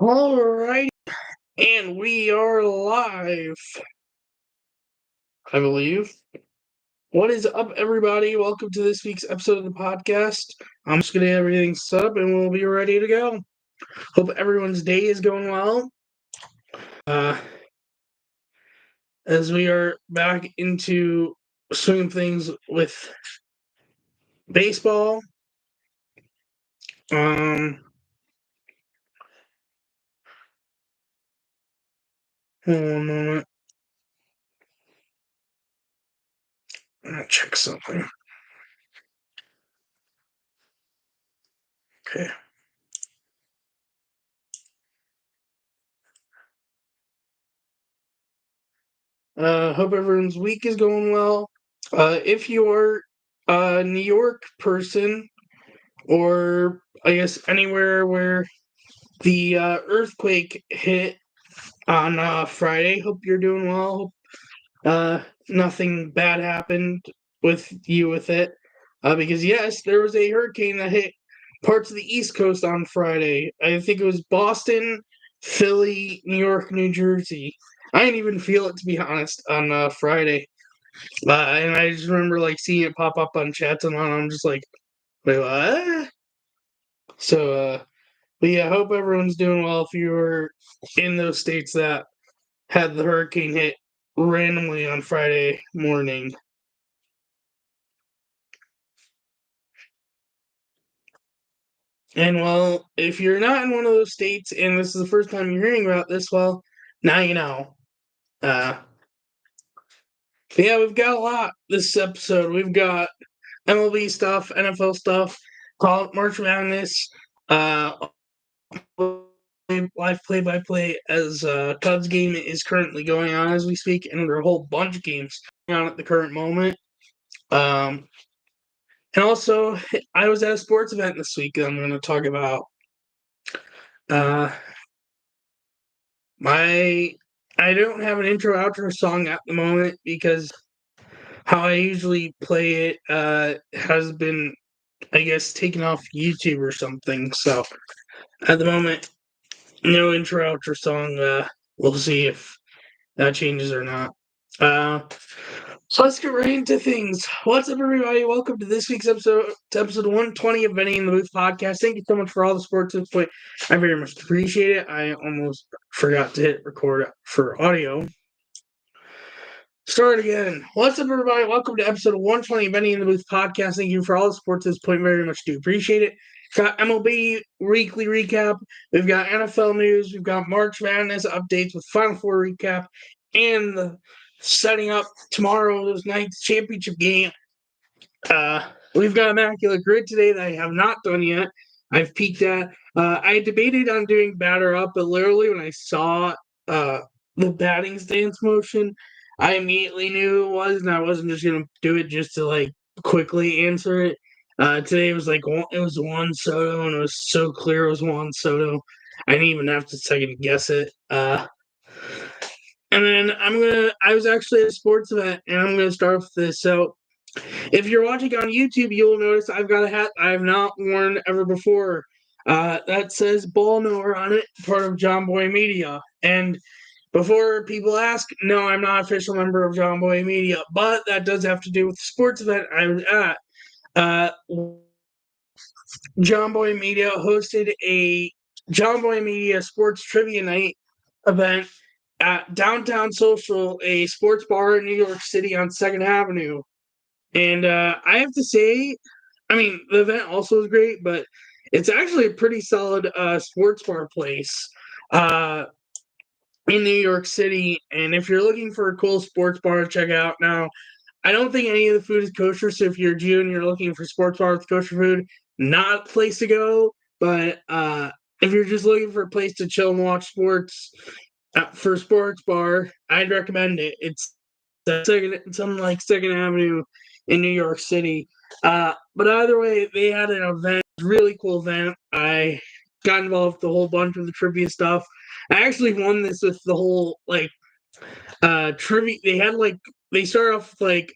All right, and we are live, I believe. What is up, everybody? Welcome to this week's episode of the podcast. I'm just going to get everything set up, and we'll be ready to go. Hope everyone's day is going well. As we are back into swinging things with baseball. Hold on a moment. I'm going to check something. Okay. Hope everyone's week is going well. If you're a New York person, or I guess anywhere where the earthquake hit on Friday, hope you're doing well. Nothing bad happened with you with it. Because yes, there was a hurricane that hit parts of the East Coast on Friday. I think it was Boston, Philly, New York, New Jersey. I didn't even feel it, to be honest, on Friday. And I just remember seeing it pop up on chats, and I'm just like, wait, what? So, but yeah, I hope everyone's doing well if you were in those states that had the hurricane hit randomly on Friday morning. And well, if you're not in one of those states and this is the first time you're hearing about this, well, now you know. But yeah, we've got a lot this episode. We've got MLB stuff, NFL stuff, March Madness, live play-by-play as Cubs game is currently going on as we speak, and there are a whole bunch of games going on at the current moment. And also, I was at a sports event this week that I'm going to talk about. I don't have an intro-outro song at the moment because how I usually play it has been, I guess, taken off YouTube or something. So at the moment, no intro outro song. We'll see if that changes or not. So let's get right into things. What's up, everybody? Welcome to this week's episode 120 of Benny in the Booth podcast. Thank you so much for all the support to this point. I very much appreciate it. I almost forgot to hit record for audio. Start again. What's up, everybody? Welcome to episode 120 of Benny in the Booth podcast. Thank you for all the support to this point. Very much do appreciate it. Got MLB weekly recap. We've got NFL news. We've got March Madness updates with Final Four recap and the setting up tomorrow's night's championship game. We've got Immaculate Grid today that I have not done yet. I've peeked at. I debated on doing batter up, but literally when I saw the batting stance motion, I immediately knew it was, and I wasn't just gonna do it just to quickly answer it. Today it was it was Juan Soto, and it was so clear it was Juan Soto. I didn't even have to second guess it. And then I was actually at a sports event, and I'm gonna start with this. So if you're watching on YouTube, you'll notice I've got a hat I have not worn ever before. That says Ball Knower on it, part of John Boy Media. And before people ask, no, I'm not an official member of John Boy Media, but that does have to do with the sports event I was at. John Boy Media hosted a John Boy Media Sports Trivia Night event at Downtown Social, a sports bar in New York City on 2nd Avenue. And I have to say, I mean, the event also was great, but it's actually a pretty solid sports bar place in New York City. And if you're looking for a cool sports bar to check out now, I don't think any of the food is kosher. So if you're a Jew and you're looking for sports bar with kosher food, not a place to go. But if you're just looking for a place to chill and watch sports for a sports bar, I'd recommend it. It's something like 2nd Avenue in New York City. But either way, they had an event, really cool event. I got involved with a whole bunch of the trivia stuff. I actually won this with the whole trivia. They started off with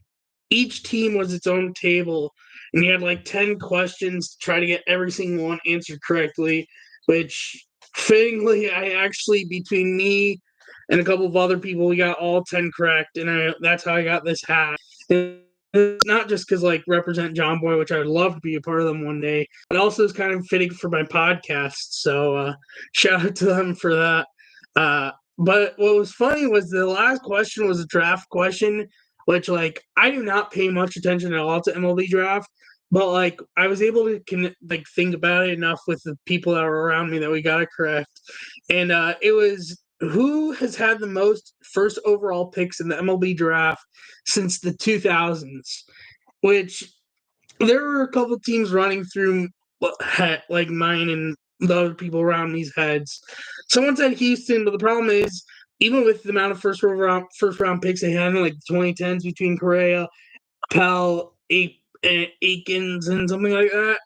each team was its own table, and you had 10 questions to try to get every single one answered correctly, which fittingly, I actually, between me and a couple of other people, we got all 10 correct, and that's how I got this hat. And it's not just because, like, represent John Boy, which I would love to be a part of them one day, but also is kind of fitting for my podcast. So, shout out to them for that. But what was funny was the last question was a draft question, which, like, I do not pay much attention at all to MLB draft. But like I was able to think about it enough with the people that were around me that we got it correct, and it was who has had the most first overall picks in the MLB draft since the 2000s, which there were a couple teams running through like mine and the other people around me's heads. Someone said Houston, but the problem is even with the amount of first round picks they had in like the 2010s between Correa, Pell, Aikens, and something like that.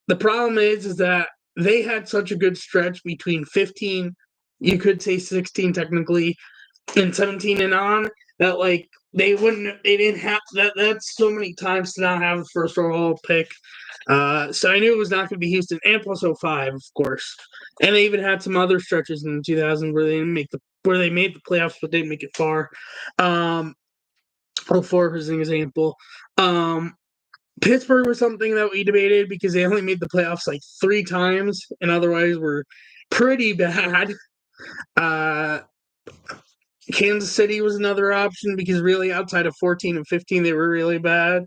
The problem is that they had such a good stretch between 15, you could say 16 technically, and 17 and on that like they didn't have that. That's so many times to not have the first overall pick. So I knew it was not going to be Houston, and plus +05, of course. And they even had some other stretches in the 2000s where they didn't where they made the playoffs but didn't make it far. 04 is an example. Pittsburgh was something that we debated because they only made the playoffs like 3 times and otherwise were pretty bad. Kansas City was another option because really outside of 14 and 15 they were really bad.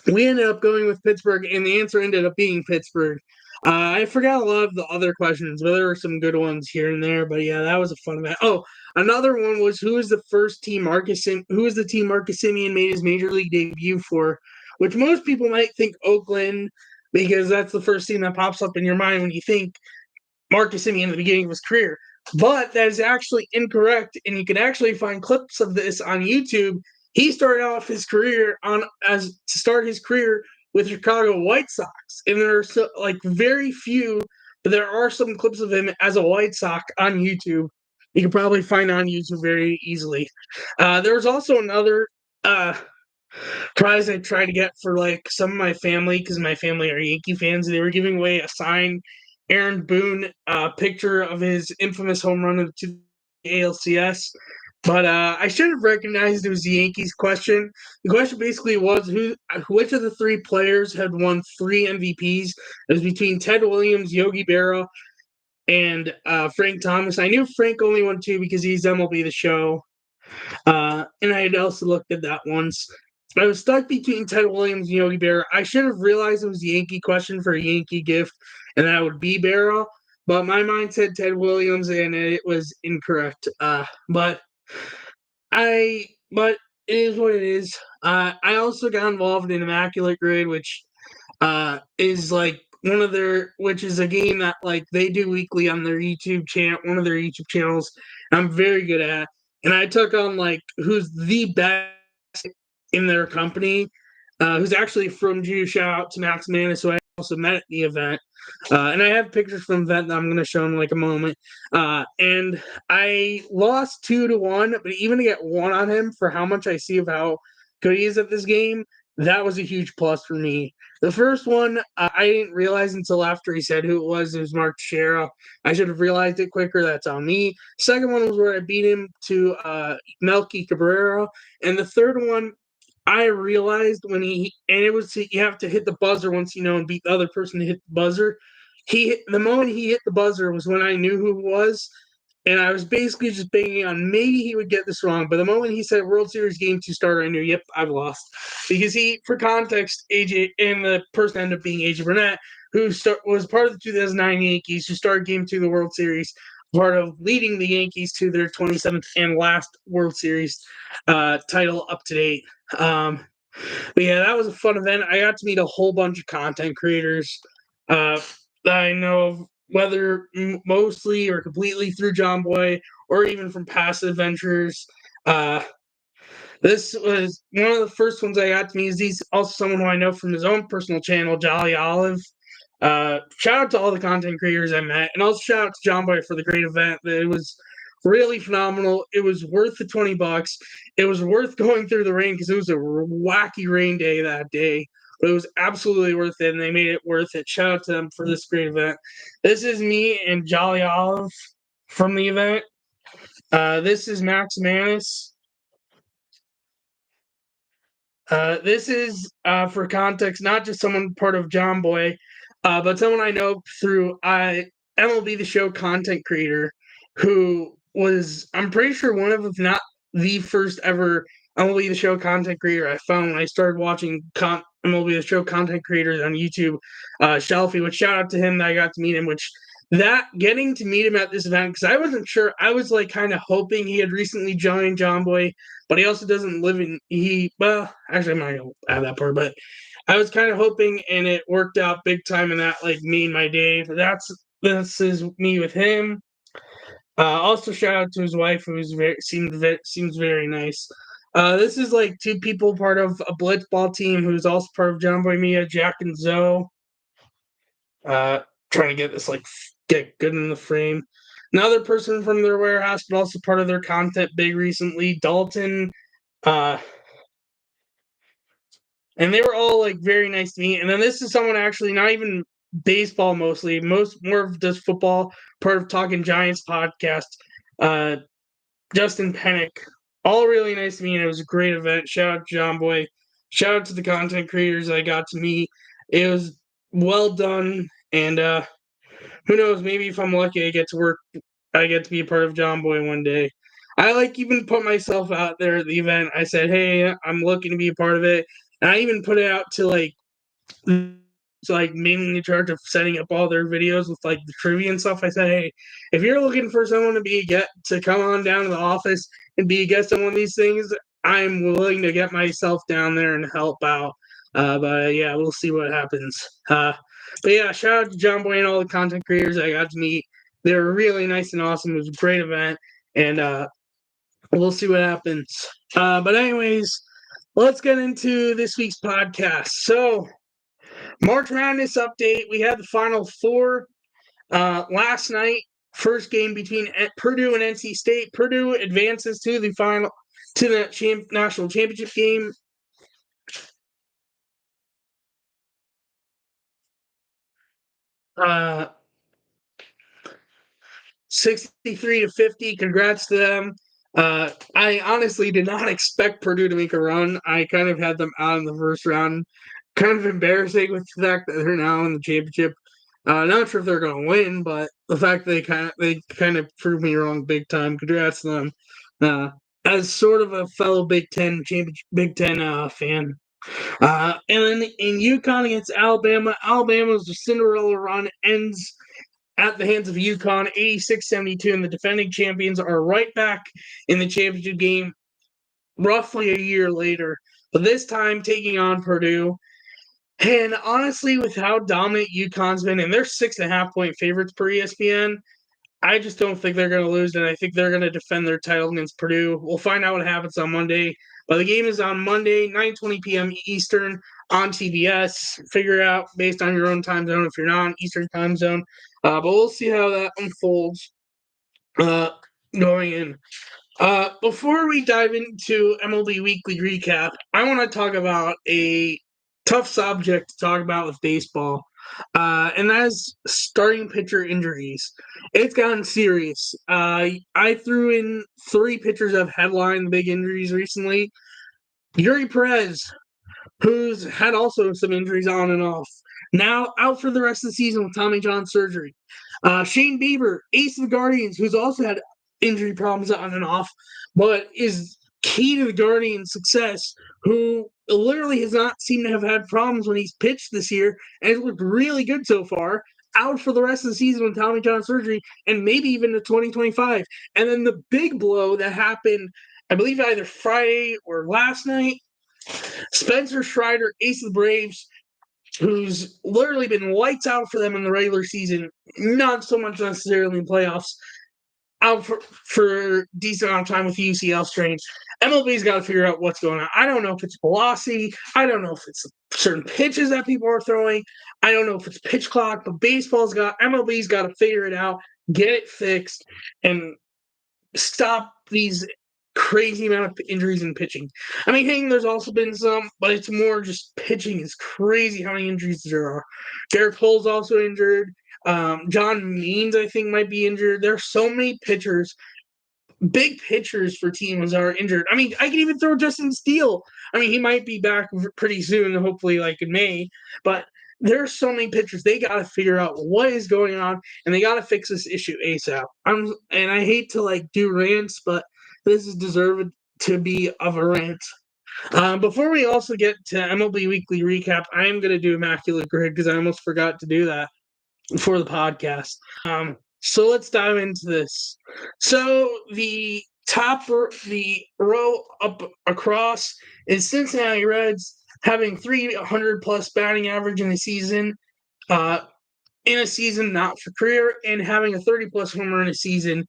We ended up going with Pittsburgh, and the answer ended up being Pittsburgh. I forgot a lot of the other questions, but there were some good ones here and there. But yeah, that was a fun event. Oh, another one was who is the team Marcus Semien made his major league debut for? Which most people might think Oakland, because that's the first team that pops up in your mind when you think Marcus Semien at the beginning of his career. But that is actually incorrect, and you can actually find clips of this on YouTube. He started off his career with Chicago White Sox, and there are very few, but there are some clips of him as a White Sox on YouTube. You can probably find on YouTube very easily. There was also another prize I tried to get for like some of my family because my family are Yankee fans. They were giving away a signed Aaron Boone picture of his infamous home run to the ALCS. But I should have recognized it was the Yankees question. The question basically was which of the 3 players had won 3 MVPs? It was between Ted Williams, Yogi Berra, and Frank Thomas. I knew Frank only won 2 because he's MLB The Show. And I had also looked at that once. I was stuck between Ted Williams and Yogi Berra. I should have realized it was a Yankee question for a Yankee gift, and that would be Berra. But my mind said Ted Williams, and it was incorrect. But it is what it is. I also got involved in Immaculate Grid, which is like which is a game that like they do weekly on their YouTube channel, one of their YouTube channels. I'm very good at, and I took on like who's the best in their company, who's actually from Jew. Shout out to Max Manis, who I also met at the event. And I have pictures from the event that I'm going to show in like a moment. And I lost 2-1, but even to get 1 on him for how much I see of how good he is at this game, that was a huge plus for me. The first one, I didn't realize until after he said who it was. It was Mark Teixeira. I should have realized it quicker. That's on me. Second one was where I beat him to Melky Cabrera. And the third one, I realized you have to hit the buzzer once and beat the other person to hit the buzzer. The moment he hit the buzzer was when I knew who it was, and I was basically just banking on maybe he would get this wrong. But the moment he said World Series Game 2 starter, I knew, yep, I've lost. Because for context, AJ, and the person ended up being AJ Burnett, who was part of the 2009 Yankees, who started Game 2 of the World Series, part of leading the Yankees to their 27th and last World Series title up to date. But yeah, that was a fun event. I got to meet a whole bunch of content creators that I know of, whether mostly or completely through John Boy or even from past adventures. This was one of the first ones I got to meet. He's also someone who I know from his own personal channel, Jolly Olive. Shout out to all the content creators I met, and also shout out to John Boy for the great event. It was really phenomenal. It was worth the $20. It was worth going through the rain because it was a wacky rain day that day. But it was absolutely worth it, and they made it worth it. Shout out to them for this great event. This is me and Jolly Olive from the event. This is Max Manis. This is, for context, not just someone part of John Boy, but someone I know through MLB The Show content creator who was, I'm pretty sure, one of, if not the first ever MLB The Show content creator I found when I started watching MLB The Show content creators on YouTube, Shelfie, which shout out to him that I got to meet him, which that getting to meet him at this event, because I wasn't sure, I was like kind of hoping he had recently joined John Boy, but he also doesn't live in well, actually I'm not gonna add that part, but I was kind of hoping, and it worked out big time, and that like made my day. This is me with him. Also shout out to his wife, who's seems very nice. This is like two people part of a blitzball team who's also part of John Boy Media, Jack and Zoe. Trying to get this like get good in the frame. Another person from their warehouse, but also part of their content big recently, Dalton. Uh, and they were all like very nice to me. And then this is someone actually not even baseball mostly, more of just football, part of Talking Giants podcast. Uh, Justin Pennick, all really nice to me, and it was a great event. Shout out to John Boy. Shout out to the content creators I got to meet. It was well done, and who knows? Maybe if I'm lucky, I get to be a part of John Boy one day. I like even put myself out there at the event. I said, "Hey, I'm looking to be a part of it," and I even put it out to mainly in charge of setting up all their videos with like the trivia and stuff. I said, "Hey, if you're looking for someone to come on down to the office and be a guest on one of these things, I'm willing to get myself down there and help out." But yeah, we'll see what happens. But yeah, shout out to John Boy and all the content creators I got to meet. They were really nice and awesome. It was a great event, and we'll see what happens. But anyways, let's get into this week's podcast. So, March Madness update. We had the Final Four last night. First game between Purdue and NC State. Purdue advances to the national championship game. 63-50. Congrats to them. I honestly did not expect Purdue to make a run. I kind of had them out in the first round. Kind of embarrassing with the fact that they're now in the championship. Not sure if they're going to win, but the fact they kind of proved me wrong big time. Congrats to them. As sort of a fellow Big Ten fan. And then in UConn against Alabama, Alabama's Cinderella run ends at the hands of UConn, 86-72, and the defending champions are right back in the championship game roughly a year later, but this time taking on Purdue. And honestly, with how dominant UConn's been, and they're 6.5-point favorites per ESPN, I just don't think they're going to lose, and I think they're going to defend their title against Purdue. We'll find out what happens on Monday. But the game is on Monday, 9:20 p.m. Eastern on TBS. Figure it out based on your own time zone if you're not on Eastern time zone. But we'll see how that unfolds going in. Before we dive into MLB Weekly Recap, I want to talk about a tough subject to talk about with baseball, and that is starting pitcher injuries. It's gotten serious. I threw in 3 pitchers that have headlined big injuries recently. Yuri Perez, who's had also some injuries on and off, now out for the rest of the season with Tommy John surgery. Shane Bieber, ace of the Guardians, who's also had injury problems on and off, but is key to the Guardians' success, who literally has not seemed to have had problems when he's pitched this year, and it's looked really good so far. Out for the rest of the season with Tommy John surgery, and maybe even to 2025. And then the big blow that happened, I believe either Friday or last night, Spencer Strider, ace of the Braves, who's literally been lights out for them in the regular season, not so much necessarily in playoffs, out for a decent amount of time with UCL strain. MLB's got to figure out what's going on. I don't know if it's velocity. I don't know if it's certain pitches that people are throwing. I don't know if it's pitch clock, but MLB's got to figure it out, get it fixed, and stop these crazy amount of injuries in pitching. I mean, hitting, there's also been some, but it's more just pitching is crazy how many injuries there are. Garrett Cole's also injured. John Means, I think, might be injured. There are so many pitchers, big pitchers for teams are injured. I mean, I can even throw Justin Steele. I mean, he might be back pretty soon, hopefully, like in May. But there are so many pitchers. They got to figure out what is going on, and they got to fix this issue ASAP. And I hate to like do rants, but this is deserved to be of a rant. Before we also get to MLB Weekly Recap, I am going to do Immaculate Grid because I almost forgot to do that for the podcast. So let's dive into this. So the row up across is Cincinnati Reds having 300 plus batting average in a season not for career, and having a 30 plus homer in a season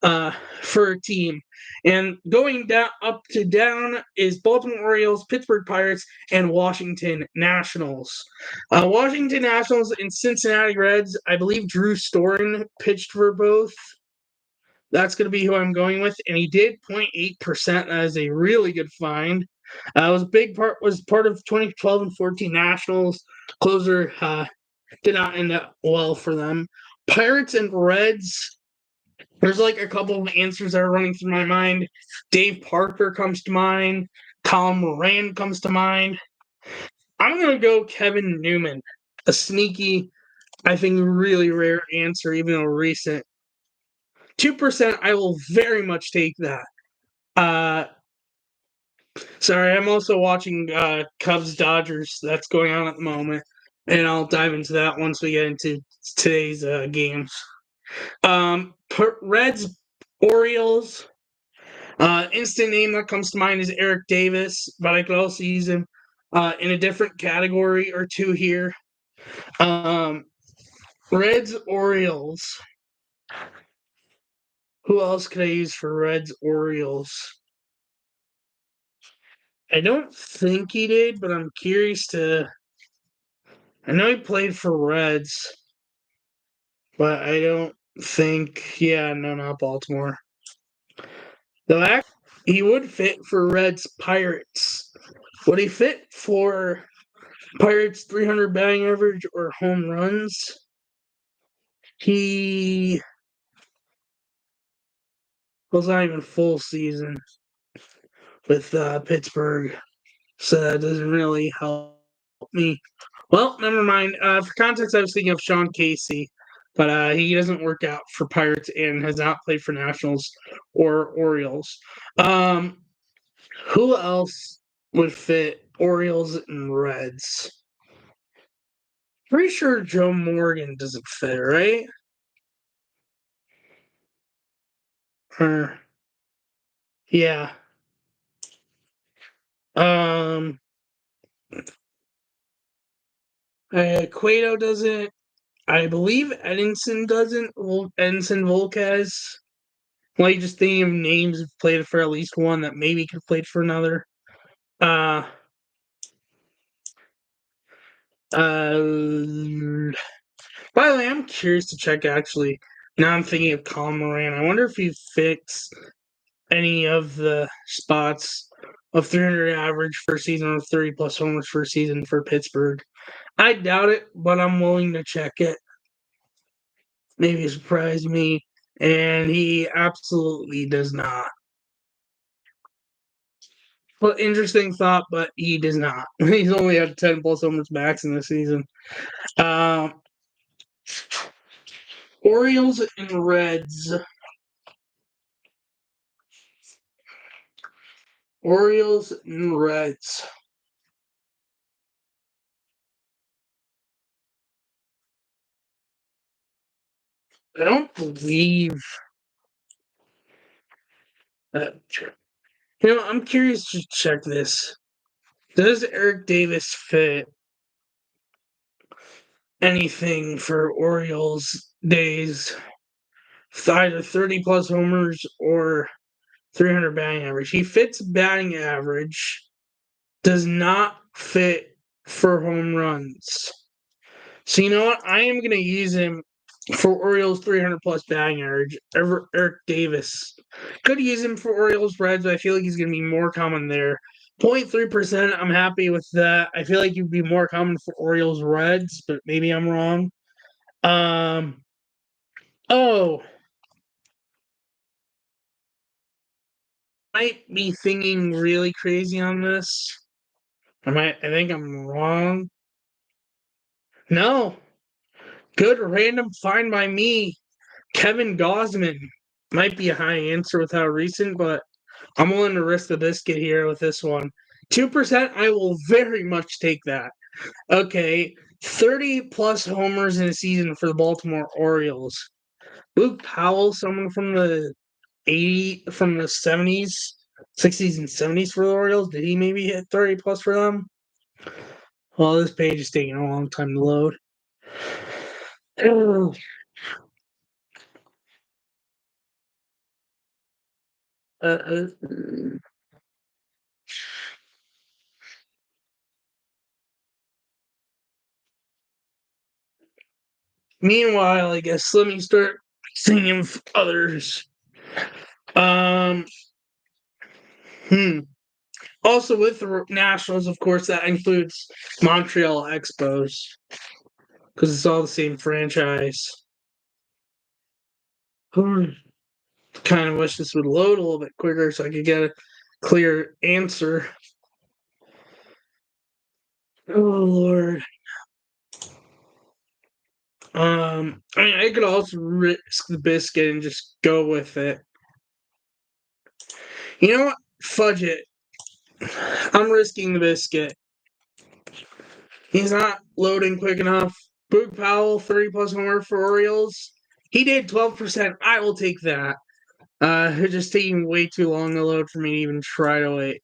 for a team. And going down up to down is Baltimore Orioles, Pittsburgh Pirates, and Washington Nationals. Washington Nationals and Cincinnati Reds, I believe Drew Storen pitched for both. That's going to be who I'm going with, and he did 0.8%. That is a really good find. Was part of 2012 and 14 Nationals. Closer did not end up well for them. Pirates and Reds, there's like a couple of answers that are running through my mind. Dave Parker comes to mind. Colin Moran comes to mind. I'm going to go Kevin Newman. A sneaky, I think, really rare answer, even though recent. 2%, I will very much take that. Sorry, I'm also watching Cubs-Dodgers. That's going on at the moment. And I'll dive into that once we get into today's games. Reds, Orioles. Instant name that comes to mind is Eric Davis, but I could also use him in a different category or two here. Reds, Orioles. Who else could I use for Reds, Orioles? I don't think he did, but I'm curious to. I know he played for Reds, but I don't think. Yeah, no, not Baltimore. Though he would fit for Reds, Pirates. Would he fit for Pirates 300 batting average or home runs? He was not even full season with Pittsburgh, so that doesn't really help me. Well, never mind. For context, I was thinking of Sean Casey, but he doesn't work out for Pirates and has not played for Nationals or Orioles. Who else would fit Orioles and Reds? Pretty sure Joe Morgan doesn't fit, right? Yeah. Cueto doesn't. I believe Edinson doesn't. Edinson Volquez. Well, you just think of names have played for at least one that maybe could have played for another. By the way, I'm curious to check actually. Now I'm thinking of Colin Moran. I wonder if he fits any of the spots of 300 average for season or 30 plus homers for season for Pittsburgh. I doubt it, but I'm willing to check it. Maybe surprise me. And he absolutely does not. Well, interesting thought, but he does not. He's only had 10 plus homers max in the season. Orioles and Reds. Orioles and Reds. I don't believe that. I'm curious to check this. Does Eric Davis fit anything for Orioles days? Either 30 plus homers or 300 batting average. He fits batting average, does not fit for home runs. So you know what? I am going to use him For Orioles, 300 plus batting average. Eric Davis. Could use him for Orioles Reds, but I feel like he's going to be more common there. 0.3%, I'm happy with that. I feel like he'd be more common for Orioles Reds, but maybe I'm wrong. Oh, might be thinking really crazy on this. I think I'm wrong. No. Good random find by me. Kevin Gosman. Might be a high answer with how recent, but I'm willing to risk the biscuit here with this one. 2%, I will very much take that. Okay, 30 plus homers in a season for the Baltimore Orioles. Luke Powell, someone from the 70s, 60s, and 70s for the Orioles. Did he maybe hit 30 plus for them? Well, this page is taking a long time to load. Uh, Meanwhile, I guess let me start thinking of others. Um, hmm. Also, with the Nationals, of course, that includes Montreal Expos because it's all the same franchise. Kind of wish this would load a little bit quicker so I could get a clear answer. Oh Lord. I mean, I could also risk the biscuit and just go with it. You know what? Fudge it. I'm risking the biscuit. He's not loading quick enough. Boog Powell, 30 plus homer for Orioles. He did 12%. I will take that. It's just taking way too long to load for me to even try to wait.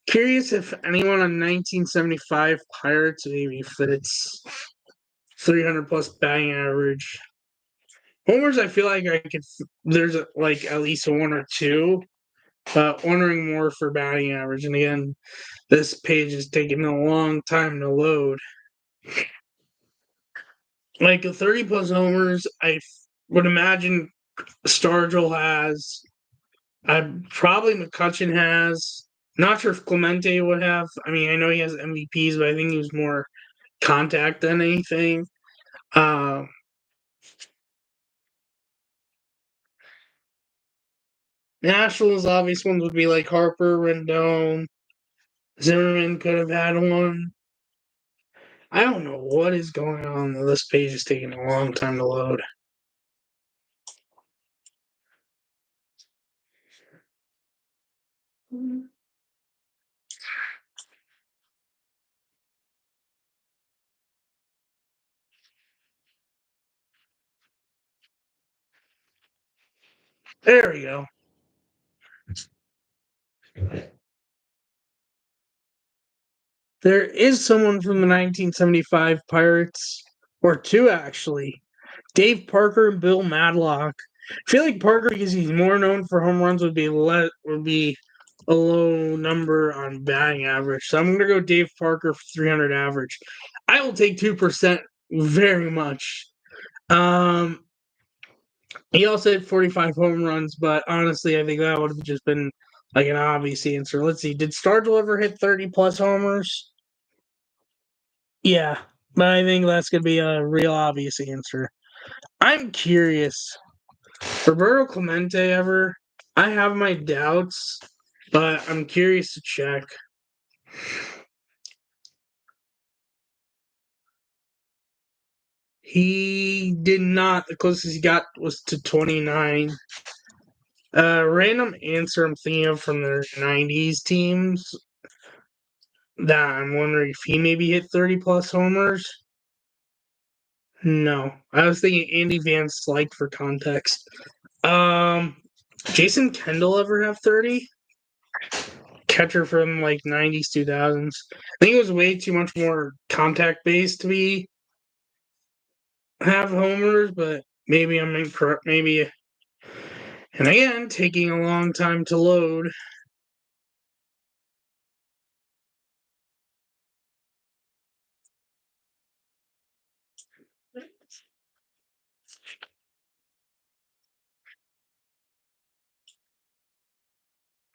Curious if anyone on 1975 Pirates maybe fits 300 plus batting average. Homers, I feel like I could. There's like at least one or two, but wondering more for batting average. And again, this page is taking a long time to load. Like 30 plus homers, I would imagine Stargell has. Probably McCutcheon has. Not sure if Clemente would have. I mean, I know he has MVPs, but I think he was more contact than anything. Nationals obvious ones would be like Harper, Rendon, Zimmerman could have had one. I don't know what is going on. This page is taking a long time to load. There we go. There is someone from the 1975 Pirates, or two actually. Dave Parker and Bill Madlock. I feel like Parker, because he's more known for home runs, would be a low number on batting average. So I'm gonna go Dave Parker for 300 average. I will take 2% very much. He also had 45 home runs, but honestly, I think that would have just been like an obvious answer. Let's see. Did Stargell ever hit 30 plus homers? Yeah, but I think that's gonna be a real obvious answer. I'm curious. Roberto Clemente ever? I have my doubts, but I'm curious to check. He did not. The closest he got was to 29. Random answer I'm thinking of from their 90s teams that I'm wondering if he maybe hit 30 plus homers. No. I was thinking Andy Van Slyke for context. Um, Jason Kendall ever have 30? Catcher from like 90s, 2000s. I think it was way too much more contact based to be have homers, but maybe I'm incorrect. Maybe, and again, taking a long time to load.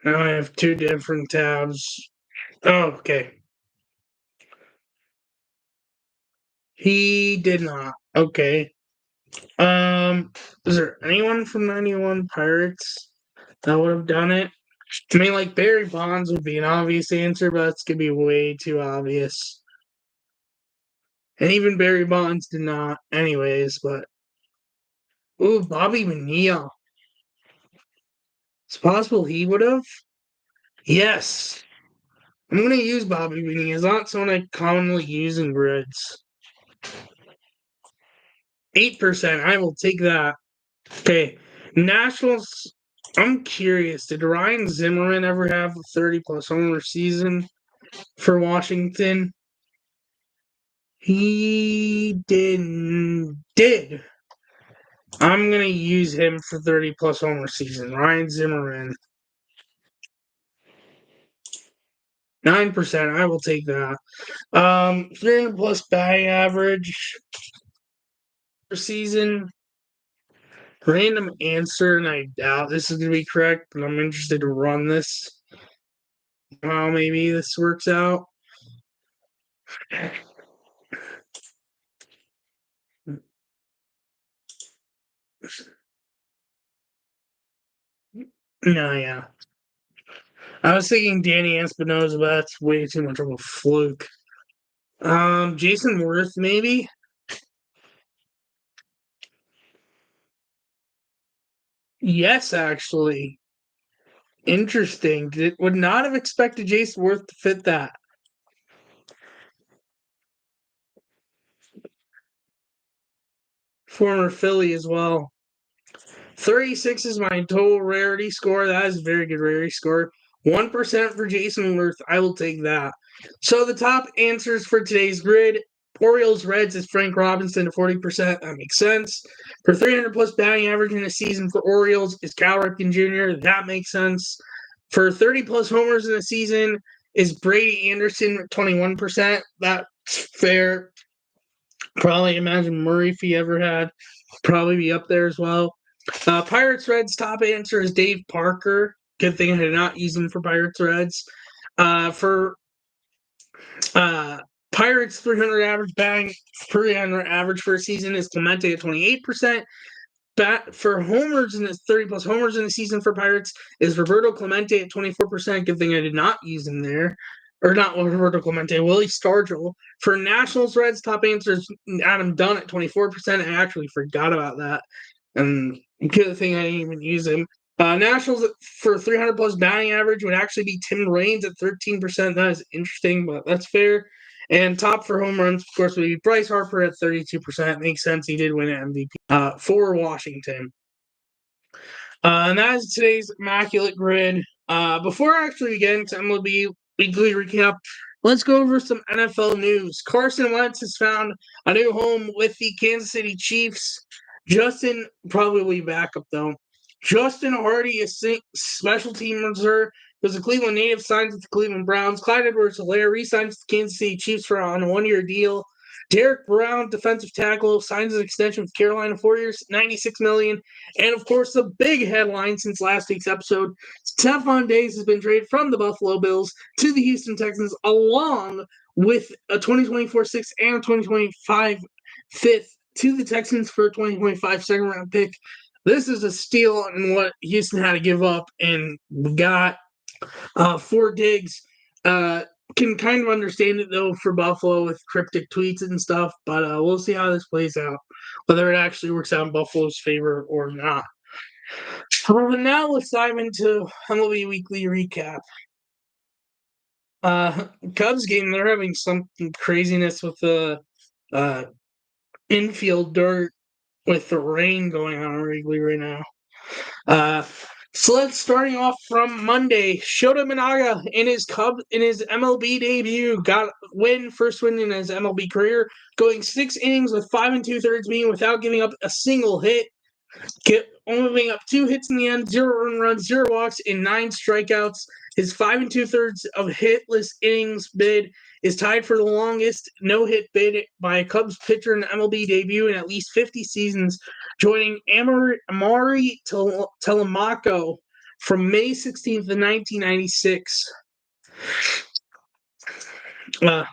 Now I have two different tabs. Oh, okay. He did not. Okay. Is there anyone from 91 Pirates that would have done it? I mean, like, Barry Bonds would be an obvious answer, but that's gonna be way too obvious. And even Barry Bonds did not, anyways, but. Ooh, Bobby Bonilla. It's possible he would have? Yes. I'm gonna use Bobby Bonilla. It's not someone I commonly use in grids. 8%. I will take that. Okay. Nationals. I'm curious. Did Ryan Zimmerman ever have a 30 plus homer season for Washington? He did. I'm gonna use him for 30 plus homer season. Ryan Zimmerman. 9%. I will take that. 300 plus batting average per season. Random answer, and I doubt this is gonna be correct, but I'm interested to run this. How maybe this works out. No, yeah. I was thinking Danny Espinosa, but that's way too much of a fluke. Jason Worth, maybe? Yes, actually. Interesting. Would not have expected Jason Worth to fit that. Former Philly as well. 36 is my total rarity score. That is a very good rarity score. 1% for Jason Worth. I will take that. So the top answers for today's grid. Orioles Reds is Frank Robinson at 40%. That makes sense. For 300 plus batting average in a season for Orioles is Cal Ripken Jr. That makes sense. For 30 plus homers in a season is Brady Anderson at 21%. That's fair. Probably imagine Murray if he ever had. Probably be up there as well. Pirates Reds top answer is Dave Parker. Good thing I did not use him for Pirates Reds. For Pirates 300 average batting per 300 average for a season is Clemente at 28%. For homers in the 30 plus homers in the season for Pirates is Roberto Clemente at 24%. Good thing I did not use him there. Or not Roberto Clemente, Willie Stargell. For Nationals Reds, top answer is Adam Dunn at 24%. I actually forgot about that. And good thing I didn't even use him. Nationals for 300 plus batting average would actually be Tim Raines at 13%. That is interesting, but that's fair. And top for home runs, of course, would be Bryce Harper at 32%. Makes sense. He did win an MVP for Washington. And that is today's Immaculate Grid. Before I actually get into MLB weekly recap, let's go over some NFL news. Carson Wentz has found a new home with the Kansas City Chiefs. Justin, probably backup though. Justin Hardy is special team reserve. There's a Cleveland native signs with the Cleveland Browns. Clyde Edwards-Helaire re-signs the Kansas City Chiefs on a one-year deal. Derek Brown, defensive tackle, signs an extension with Carolina 4 years, $96 million. And of course, the big headline since last week's episode: Stephon Diggs has been traded from the Buffalo Bills to the Houston Texans, along with a 2024 sixth and a 2025 fifth to the Texans for a 2025 second round pick. This is a steal in what Houston had to give up, and we got for Diggs. Can kind of understand it though for Buffalo with cryptic tweets and stuff, but we'll see how this plays out, whether it actually works out in Buffalo's favor or not. Now let's dive into MLB Weekly Recap. Cubs game, they're having some craziness with the infield dirt with the rain going on Wrigley right now. So let's starting off from Monday. Shota Minaga in his MLB debut got first win in his MLB career, going 6 innings with 5 2/3 being without giving up a single hit. Only giving up 2 hits in the end, 0 runs, 0 walks, and 9 strikeouts. His 5 2/3 of hitless innings bid is tied for the longest no-hit bid by a Cubs pitcher in the MLB debut in at least 50 seasons, joining Amari Telemaco from May 16th of 1996. The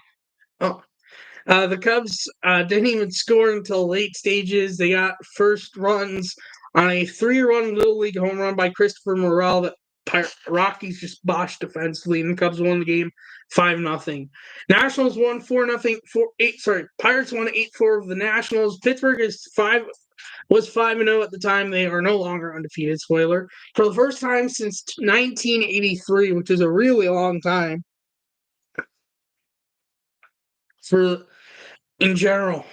Cubs didn't even score until late stages. They got first runs on a 3-run Little League home run by Christopher Morel that Rockies just botched defensively, and the Cubs won the game 5-0. Nationals won 4-0. Pirates won 8-4 of the Nationals. Pittsburgh was 5-0 at the time. They are no longer undefeated. Spoiler. For the first time since 1983, which is a really long time in general.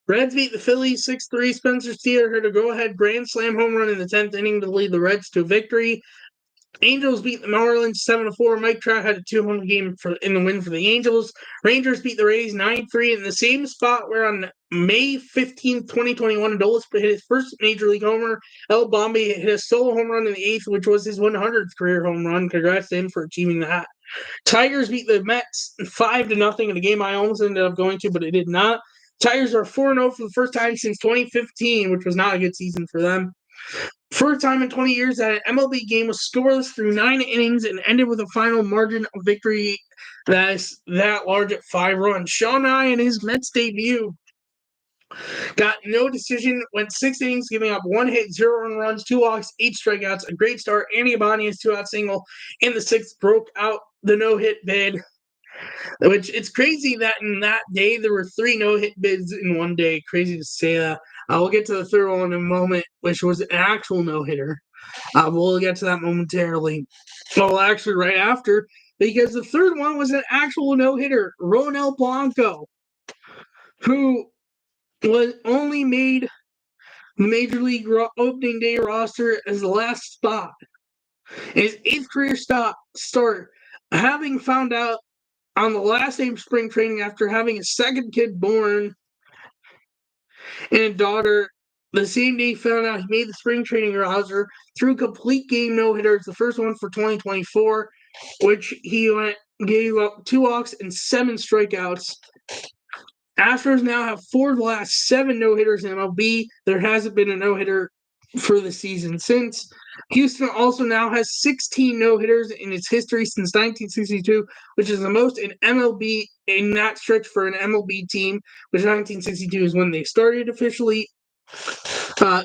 Reds beat the Phillies 6-3. Spencer Steer hit a go-ahead grand slam home run in the 10th inning to lead the Reds to victory. Angels beat the Marlins 7-4. Mike Trout had a 2-home game in the win for the Angels. Rangers beat the Rays 9-3 in the same spot where on May 15th, 2021, Adolis hit his first major league homer. El Bombi hit a solo home run in the 8th, which was his 100th career home run. Congrats to him for achieving that. Tigers beat the Mets 5-0 in a game I almost ended up going to, but it did not. Tigers are 4-0 for the first time since 2015, which was not a good season for them. First time in 20 years that an MLB game was scoreless through 9 innings and ended with a final margin of victory that is that large at 5 runs. Sean Nye in his Mets debut got no decision, went 6 innings, giving up 1 hit, 0 earned runs, 2 walks, 8 strikeouts, a great start. Andy Ibanez 2-out single in the 6th broke out the no-hit bid. Which it's crazy that in that day there were 3 no-hit bids in one day. Crazy to say that. We'll get to the third one in a moment, which was an actual no-hitter. We'll get to that momentarily. Well, actually, right after, because the third one was an actual no-hitter. Ronel Blanco, who was only made the Major League opening day roster as the last spot. His 8th career start, having found out on the last day of spring training after having a second kid born and a daughter, the same day he found out he made the spring training roster through complete game no-hitters, the first one for 2024, which he gave up 2 walks and 7 strikeouts. Astros now have 4 of the last 7 no-hitters in MLB. There hasn't been a no-hitter for the season since. Houston also now has 16 no-hitters in its history since 1962, which is the most in MLB in that stretch for an MLB team, which 1962 is when they started officially.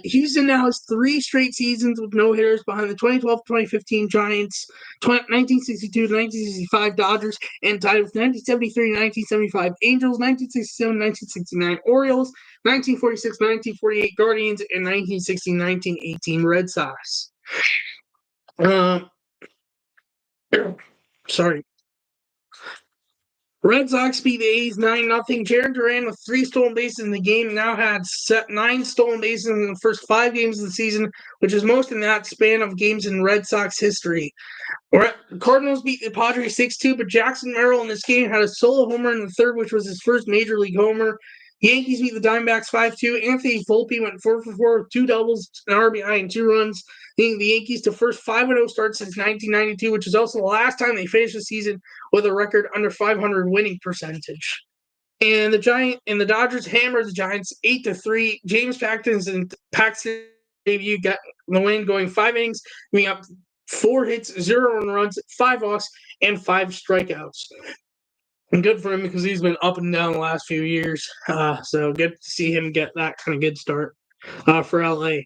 Houston now has 3 straight seasons with no-hitters behind the 2012-2015 Giants, 1962-1965 Dodgers, and tied with 1973-1975 Angels, 1967-1969 Orioles, 1946-1948 Guardians, and 1916-1918 Red Sox. Sorry. Red Sox beat the A's 9-0. Jarren Duran with 3 stolen bases in the game now had 9 stolen bases in the first 5 games of the season, which is most in that span of games in Red Sox history. Cardinals beat the Padres 6-2, but Jackson Merrill in this game had a solo homer in the 3rd, which was his first Major League homer. Yankees beat the Diamondbacks 5-2. Anthony Volpe went 4-for-4 with 2 doubles, an RBI, and 2 runs, leading the Yankees to first 5-0 start since 1992, which is also the last time they finished the season with a record under 500 winning percentage. And the Dodgers hammered the Giants 8-3. James Paxton's debut got the win, going 5 innings, giving up 4 hits, 0 earned runs, 5 walks, and 5 strikeouts. And good for him because he's been up and down the last few years. So good to see him get that kind of good start for LA.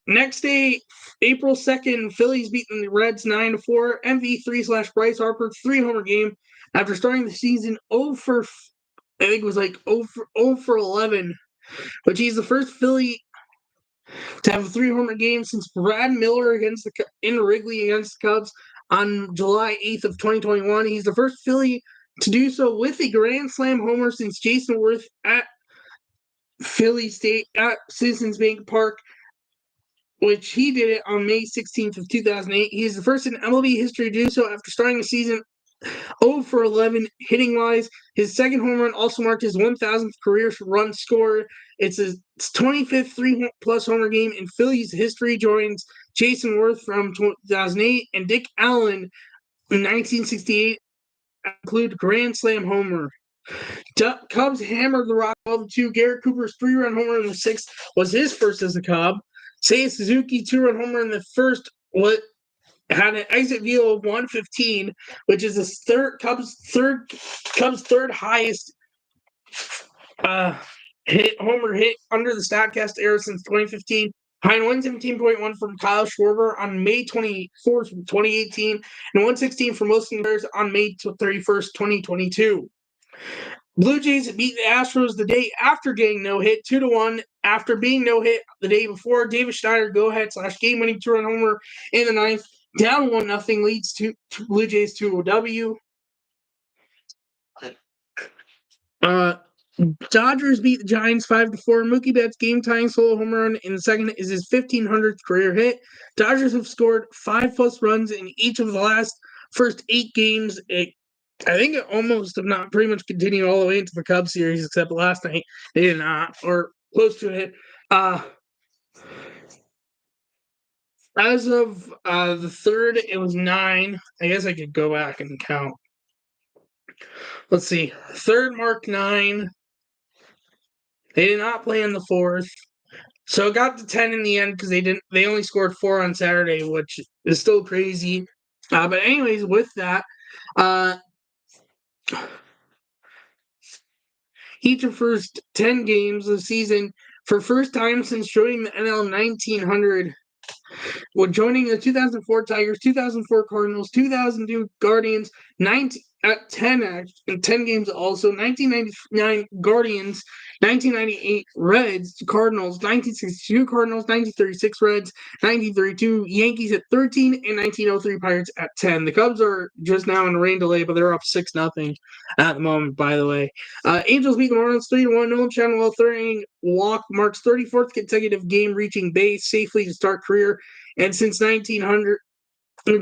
Next day, April 2nd, Phillies beating the Reds 9-4. MV3/Bryce Harper 3-homer game after starting the season 0 for 11, which he's the first Philly to have a 3-homer game since Brad Miller in Wrigley against the Cubs on July 8th of 2021. He's the first Philly to do so with a grand slam homer since Jason Worth at Philly State at Citizens Bank Park, which he did it on May 16th of 2008. He is the first in MLB history to do so after starting the season 0 for 11 hitting-wise. His second home run also marked his 1,000th career run score. It's his 25th 3+ homer game in Phillies history, joins Jason Worth from 2008 and Dick Allen in 1968, include grand slam homer. Cubs hammered the Rock 12-2. Garrett Cooper's 3-run homer in the 6th was his first as a Cub. Seiya Suzuki 2-run homer in the first. What had an exit velo of 115, which is the Cubs' third highest homer hit under the StatCast era since 2015. Behind 117.1 from Kyle Schwarber on May 24th, 2018, and 116 from Wilson Bears on May 31st, 2022. Blue Jays beat the Astros the day after getting no-hit, 2-1. After being no-hit the day before, David Schneider go-ahead/game-winning 2-run homer in the ninth. Down 1-0 leads to Blue Jays to a W. Dodgers beat the Giants 5-4. Mookie Betts' game-tying solo home run in the second is his 1,500th career hit. Dodgers have scored 5+ runs in each of the first 8 games. I think it almost have not pretty much continued all the way into the Cubs series, except last night they did not, or close to it. As of the third, it was 9. I guess I could go back and count. Let's see. Third marked 9. They did not play in the fourth. So it got to 10 in the end because they only scored 4 on Saturday, which is still crazy. But anyways, with that, each of first 10 games of the season, for first time since joining the NL 1900, joining the 2004 Tigers, 2004 Cardinals, 2002 Guardians, 10 games also, 1999 Guardians, 1998 Reds, Cardinals, 1962 Cardinals, 1936 Reds, 1932 Yankees at 13, and 1903 Pirates at 10. The Cubs are just now in a rain delay, but they're up 6-0 at the moment, by the way. Angels beat the Marlins 3-1. Nolan Shanwell third inning walk marks 34th consecutive game reaching base safely to start career. And since 1900,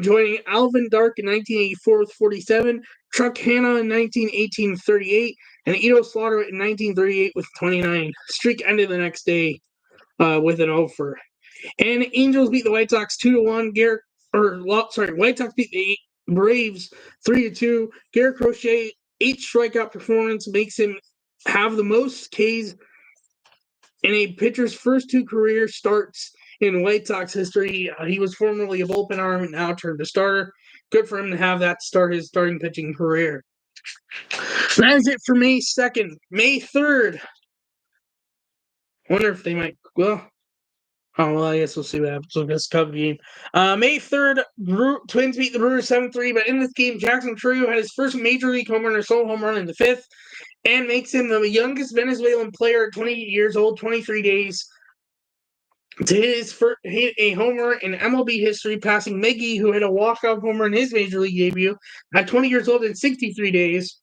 joining Alvin Dark in 1984 with 47, Chuck Hanna in 1918 with 38, and Ito Slaughter in 1938 with 29. Streak ended the next day with an over. And Angels beat the White Sox 2-1. White Sox beat the Braves 3-2. Garrett Crochet 8 strikeout performance makes him have the most Ks in a pitcher's first 2 career starts in White Sox history. He was formerly a bullpen arm and now turned to starter. Good for him to have that start his starting pitching career. That is it for May 2nd. May 3rd. Wonder if they might. I guess we'll see what happens with this Cub game. May 3rd, Twins beat the Brewers 7-3, but in this game, Jackson Chourio had his first major league home run or solo home run in the 5th, and makes him the youngest Venezuelan player at 28 years old, 23 days. To hit a homer in MLB history, passing McGee, who hit a walk-off homer in his major league debut at 20 years old in 63 days.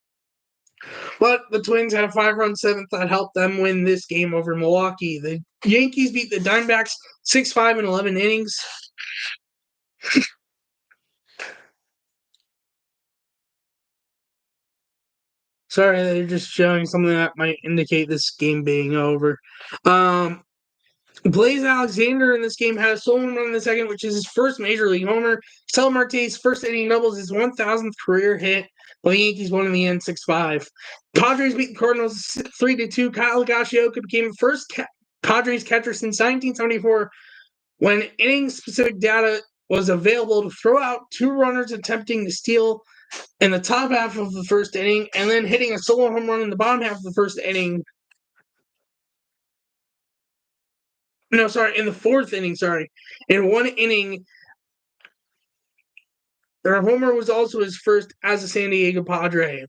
But the Twins had a 5-run 7th that helped them win this game over Milwaukee. The Yankees beat the Diamondbacks 6-5 in 11 innings. Sorry, they're just showing something that might indicate this game being over. Blaze Alexander in this game had a solo run in the second, which is his first major league homer. Sal Marte's first inning doubles his 1,000th career hit, while the Yankees won in the end 6-5. Padres beat the Cardinals 3-2. Kyle Higashioka became the first Padres catcher since 1974 when inning-specific data was available to throw out 2 runners attempting to steal in the top half of the first inning and then hitting a solo home run in the bottom half of the first inning. No, sorry, in the 4th inning, In 1 inning, their homer was also his first as a San Diego Padre.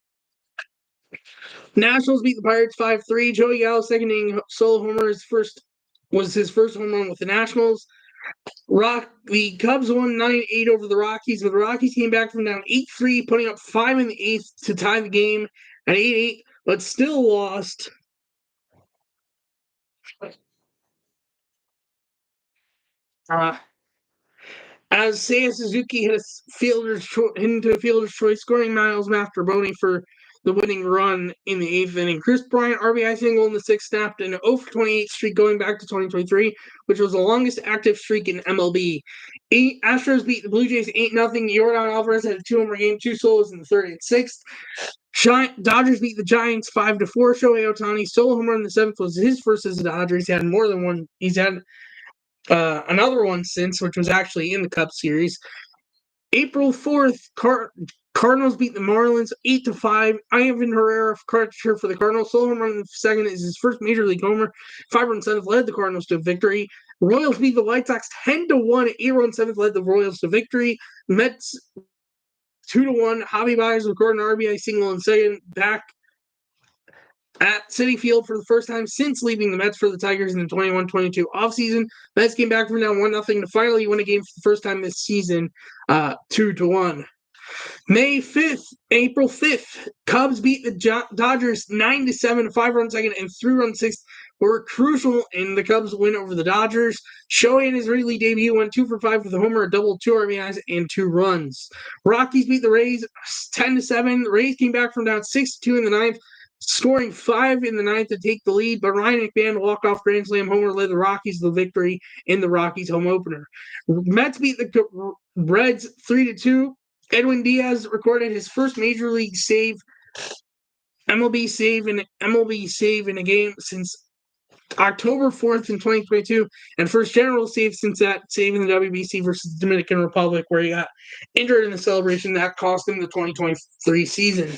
Nationals beat the Pirates 5-3. Joey Gallo's second inning solo homer was his first home run with the Nationals. The Cubs won 9-8 over the Rockies, but the Rockies came back from down 8-3, putting up 5 in the 8th to tie the game at 8-8, but still lost. As Seiya Suzuki hit into a fielder's choice, scoring Miles Mastrobuoni for the winning run in the 8th inning. Chris Bryant, RBI single in the 6th, snapped an 0-for-28 streak going back to 2023, which was the longest active streak in MLB. Astros beat the Blue Jays 8-0. Yordan Alvarez had a 2-homer game, 2 solos in the 3rd and 6th. Dodgers beat the Giants 5-4. Shohei Ohtani's solo homer in the 7th was his first as a Dodger. He's had more than one. He's had another one since, which was actually in the Cup Series. April 4th, Cardinals beat the Marlins 8-5. Ivan Herrera catcher for the Cardinals. Solo home run in the second is his first major league homer. 5-run seventh led the Cardinals to victory. Royals beat the White Sox 10-1. 8-run seventh led the Royals to victory. Mets 2-1. Javi Baez recorded an RBI single in second. Back at Citi Field for the first time since leaving the Mets for the Tigers in the 21-22 offseason. Mets came back from down 1-0 to finally win a game for the first time this season, 2-1. April 5th, Cubs beat the Dodgers 9-7, 5-run second and 3-run sixth were crucial in the Cubs' win over the Dodgers. Shohei in his Wrigley debut went 2 for 5 with a homer, a double, 2 RBIs, and 2 runs. Rockies beat the Rays 10-7. The Rays came back from down 6-2 in the ninth, scoring 5 in the ninth to take the lead, but Ryan McMahon walk-off grand slam homer led the Rockies to the victory in the Rockies home opener. Mets beat the Reds 3-2. Edwin Diaz recorded his first major league save, MLB save in a game since October 4th in 2022, and first general save since that save in the WBC versus the Dominican Republic, where he got injured in the celebration that cost him the 2023 season.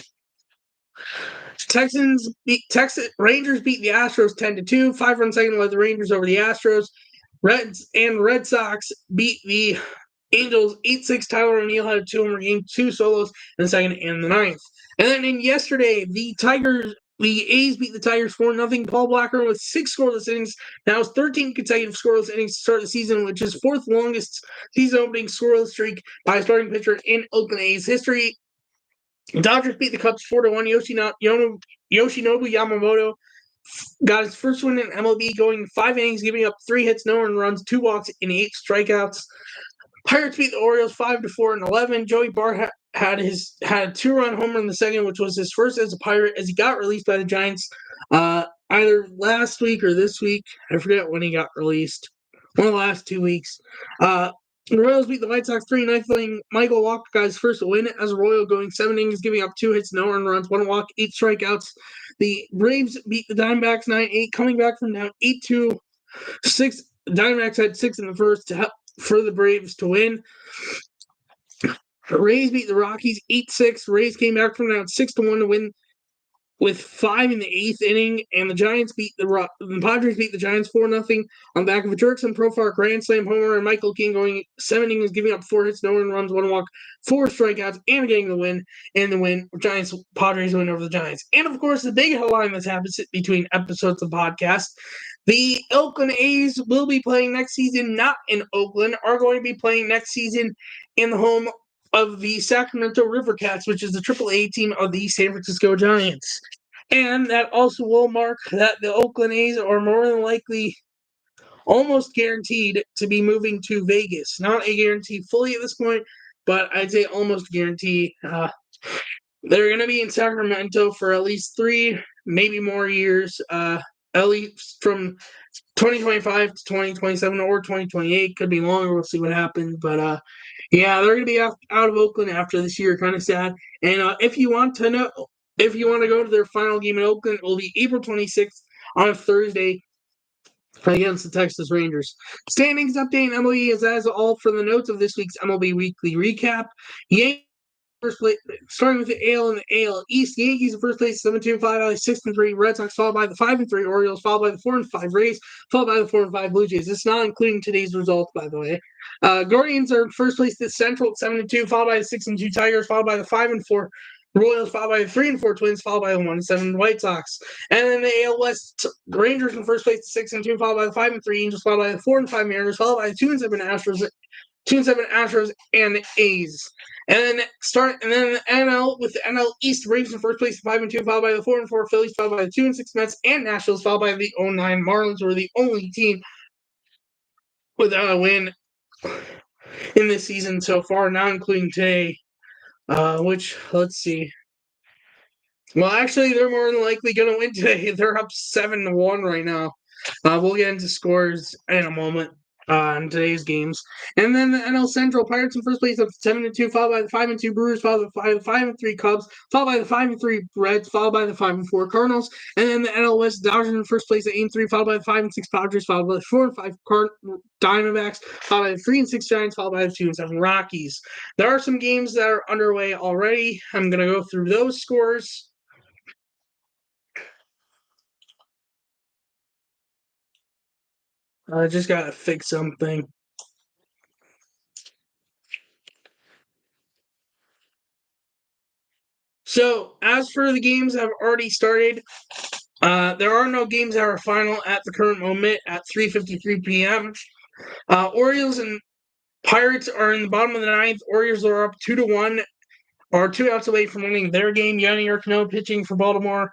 Rangers beat the Astros 10-2. 5-run second led the Rangers over the Astros. Red Sox beat the Angels 8-6. Tyler O'Neill had a 2-homer game, 2 solos in the second and the ninth. And then yesterday, the A's beat the Tigers 4-0. Paul Blackburn with 6 scoreless innings. Now it's 13 consecutive scoreless innings to start the season, which is 4th longest season opening scoreless streak by a starting pitcher in Oakland A's history. Dodgers beat the Cubs 4-1. Yoshinobu Yamamoto got his first win in MLB, going 5 innings, giving up 3 hits, no earned runs, 2 walks, and 8 strikeouts. Pirates beat the Orioles 5-4 in 11. Joey Bart had a 2-run homer in the second, which was his first as a Pirate, as he got released by the Giants either last week or this week. I forget when he got released. One of the last 2 weeks. The Royals beat the White Sox 3-9, letting Michael Walker got his first win as a Royal, going 7 innings, giving up 2 hits, no earned runs, 1 walk, 8 strikeouts. The Braves beat the Diamondbacks 9-8, coming back from down 8-6. Diamondbacks had 6 in the first to help for the Braves to win. The Rays beat the Rockies 8-6. Rays came back from down 6-1 to win with 5 in the 8th inning, and the Padres beat the Giants 4-0 on the back of a Jerkson Profar grand slam homer, and Michael King going 7 innings, giving up 4 hits, no earned runs, 1 walk, 4 strikeouts, and getting the win. And the win, Padres win over the Giants. And of course, the big headline that's happened between episodes of the podcast: the Oakland A's will be playing next season, not in Oakland, are going to be playing next season in the home of the Sacramento River Cats, which is the AAA team of the San Francisco Giants. And that also will mark that the Oakland A's are more than likely almost guaranteed to be moving to Vegas. Not a guarantee fully at this point, but I'd say almost guarantee. They're going to be in Sacramento for at least 3, maybe more years, at least from 2025 to 2027 or 2028. Could be longer. We'll see what happens. But yeah, they're going to be out of Oakland after this year. Kind of sad. And if you want to go to their final game in Oakland, it will be April 26th on a Thursday against the Texas Rangers. Standings update: MLB is as all for the notes of this week's MLB Weekly Recap. Yankees first place, starting with the AL and the AL East. Yankees in first place, 7-2, followed by the 6-3 Red Sox, followed by the 5-3 Orioles, followed by the 4-5 Rays, followed by the 4-5 Blue Jays. This is not including today's results, by the way. Guardians are in first place at Central, 7-2, followed by the 6-2 Tigers, followed by the 5-4 Royals, followed by the 3-4 Twins, followed by the 1-7 White Sox. And then the AL West, Rangers in first place at 6-2, followed by the 5-3 Angels, followed by the 4-5 Mariners, followed by the 2-7 Astros, and the A's. And then the NL with the NL East, Braves in first place at 5-2, followed by the 4-4 Phillies, followed by the 2-6 Mets and Nationals, followed by the 0-9 Marlins, who are the only team without a win in this season so far, not including today. Which, let's see. Well, actually, they're more than likely going to win today. They're up 7-1 right now. We'll get into scores in a moment. in today's games. And then the NL Central, Pirates in first place up 7-2, followed by the 5-2 Brewers, followed by the 5-3 Cubs, followed by the 5-3 Reds, followed by the 5-4 Cardinals, and then the NL West, Dodgers in first place at 8-3, followed by the 5-6 Padres, followed by the 4-5 Diamondbacks, followed by the 3-6 Giants, followed by the 2-7 Rockies. There are some games that are underway already. I'm going to go through those scores. I just got to fix something. So, as for the games that have already started, there are no games that are final at the current moment at 3:53 p.m. Orioles and Pirates are in the bottom of the ninth. Orioles are up 2-1, are 2 outs away from winning their game. Yonny Urquidy pitching for Baltimore,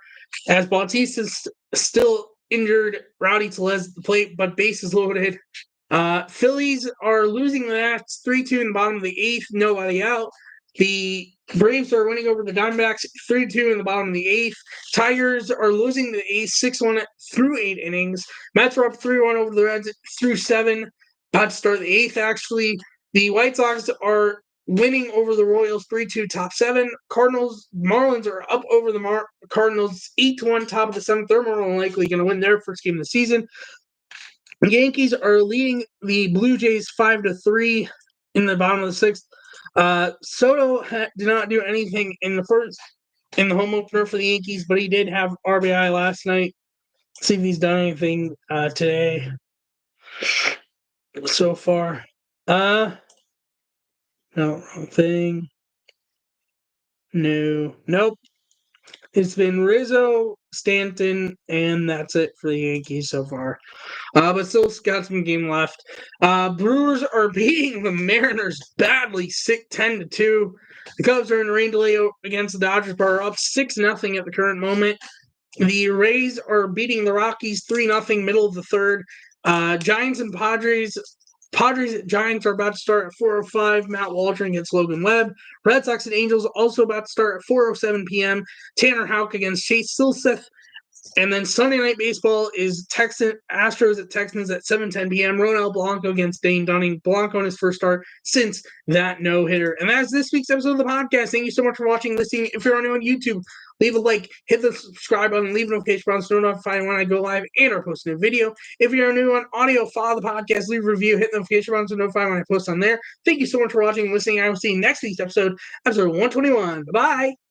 as Bautista is still injured. Rowdy Tellez at the plate, but bases loaded. Phillies are losing the Nats 3-2 in the bottom of the eighth, nobody out. The Braves are winning over the Diamondbacks 3-2 in the bottom of the eighth. Tigers are losing the A's 6-1 through 8 innings. Mets are up 3-1 over the Reds through 7. About to start the eighth, actually. The White Sox are winning over the Royals 3-2 top 7. Marlins are up over the Cardinals 8-1 top of the 7th. They're more than likely going to win their first game of the season. The Yankees are leading the Blue Jays 5-3 in the bottom of the sixth. Soto did not do anything in the home opener for the Yankees, but he did have RBI last night. See if he's done anything today so far. No, wrong thing. No, nope. It's been Rizzo, Stanton, and that's it for the Yankees so far. But still got some game left. Brewers are beating the Mariners badly, 10-2. The Cubs are in rain delay against the Dodgers, but are up 6-0 at the current moment. The Rays are beating the Rockies 3-0, middle of the third. Giants and Padres. Giants are about to start at 4:05. Matt Waldron against Logan Webb. Red Sox and Angels also about to start at 4:07 p.m. Tanner Houck against Chase Silseth. And then Sunday Night Baseball is Astros at Texans at 7:10 p.m. Ronel Blanco against Dane Dunning. Blanco on his first start since that no-hitter. And that's this week's episode of the podcast. Thank you so much for watching and listening. If you're new on YouTube, leave a like, hit the subscribe button, leave a notification button so you're notified when I go live and or post a new video. If you're new on audio, follow the podcast, leave a review, hit the notification button so you're notified when I post on there. Thank you so much for watching and listening. I will see you next week's episode 121. Bye-bye.